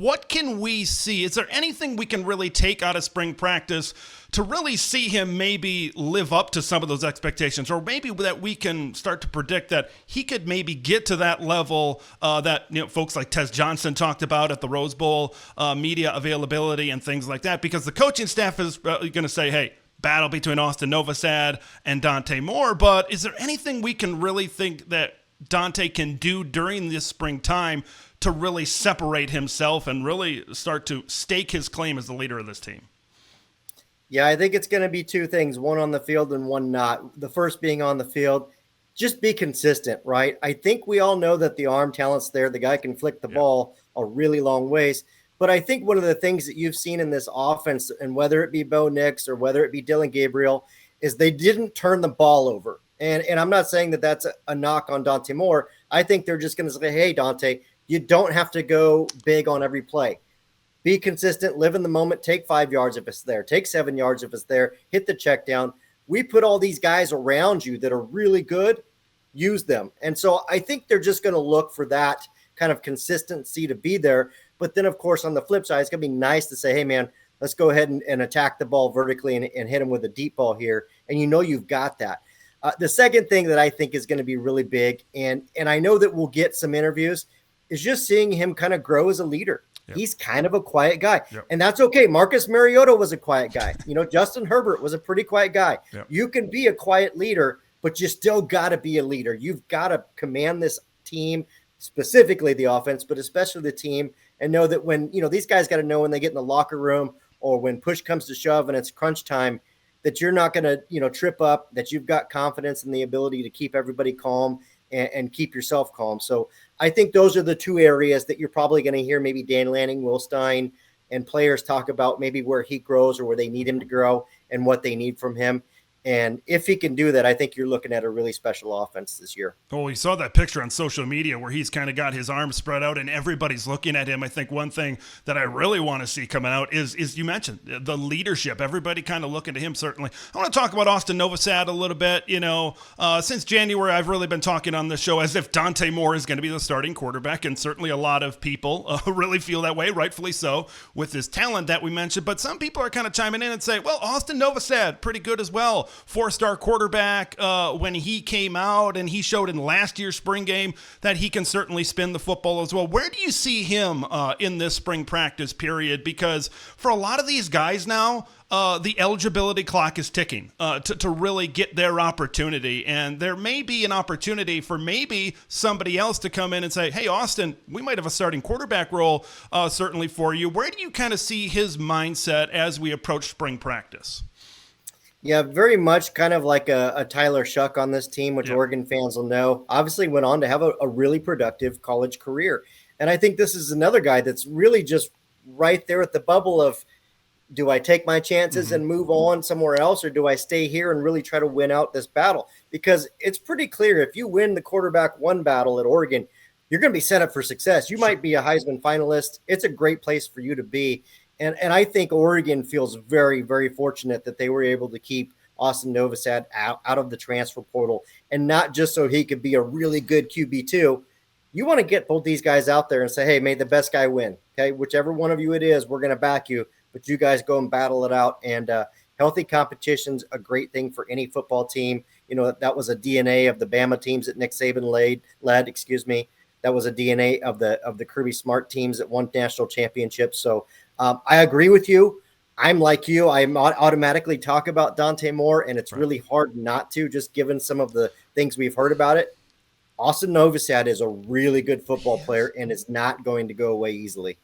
what can we see? Is there anything we can really take out of spring practice to really see him maybe live up to some of those expectations, or maybe that we can start to predict that he could maybe get to that level that folks like Tez Johnson talked about at the Rose Bowl, media availability and things like that, because the coaching staff is going to say, hey, battle between Austin Novosad and Dante Moore, but is there anything we can really think that Dante can do during this springtime to really separate himself and really start to stake his claim as the leader of this team? Yeah, I think it's going to be two things, one on the field and one not. The first being on the field, just be consistent, right? I think we all know that the arm talent's there. The guy can flick the ball a really long ways. But I think one of the things that you've seen in this offense, and whether it be Bo Nix or whether it be Dylan Gabriel, is they didn't turn the ball over. And I'm not saying that that's a knock on Dante Moore. I think they're just going to say, hey, Dante, you don't have to go big on every play. Be consistent, live in the moment, take 5 yards if it's there, take 7 yards if it's there, hit the check down. We put all these guys around you that are really good, use them. And so I think they're just going to look for that kind of consistency to be there. But then, of course, on the flip side, it's going to be nice to say, hey, man, let's go ahead and attack the ball vertically and hit him with a deep ball here. And you've got that. The second thing that I think is going to be really big, and I know that we'll get some interviews, is just seeing him kind of grow as a leader. Yep. He's kind of a quiet guy, and that's okay. Marcus Mariota was a quiet guy. Justin Herbert was a pretty quiet guy. Yep. You can be a quiet leader, but you still got to be a leader. You've got to command this team, specifically the offense, but especially the team, and know that when, these guys got to know when they get in the locker room or when push comes to shove and it's crunch time, that you're not going to, trip up, that you've got confidence in the ability to keep everybody calm and keep yourself calm. So I think those are the two areas that you're probably going to hear maybe Dan Lanning, Will Stein, and players talk about, maybe where he grows or where they need him to grow and what they need from him. And if he can do that, I think you're looking at a really special offense this year. Oh, we saw that picture on social media where he's kind of got his arms spread out and everybody's looking at him. I think one thing that I really want to see coming out is you mentioned the leadership. Everybody kind of looking to him, certainly. I want to talk about Austin Novosad a little bit. Since January, I've really been talking on the show as if Dante Moore is going to be the starting quarterback, and certainly a lot of people really feel that way, rightfully so, with his talent that we mentioned. But some people are kind of chiming in and say, well, Austin Novosad, pretty good as well. 4-star quarterback when he came out, and he showed in last year's spring game that he can certainly spin the football as well. Where do you see him in this spring practice period? Because for a lot of these guys now, the eligibility clock is ticking to really get their opportunity. And there may be an opportunity for maybe somebody else to come in and say, hey, Austin, we might have a starting quarterback role certainly for you. Where do you kind of see his mindset as we approach spring practice? Yeah, very much kind of like a Tyler Shuck on this team, which Oregon fans will know. Obviously went on to have a really productive college career. And I think this is another guy that's really just right there at the bubble of, do I take my chances and move on somewhere else, or do I stay here and really try to win out this battle? Because it's pretty clear, if you win the quarterback one battle at Oregon, you're going to be set up for success. You might be a Heisman finalist. It's a great place for you to be. And I think Oregon feels very, very fortunate that they were able to keep Austin Novosad out of the transfer portal, and not just so he could be a really good QB2. You want to get both these guys out there and say, hey, may the best guy win. Okay, whichever one of you it is, we're going to back you, but you guys go and battle it out. And healthy competition's a great thing for any football team. That was a DNA of the Bama teams that Nick Saban led. That was a DNA of the Kirby Smart teams that won national championships. So I agree with you. I'm like you. I automatically talk about Dante Moore, and it's really hard not to, just given some of the things we've heard about it. Austin Novosad is a really good football player and is not going to go away easily.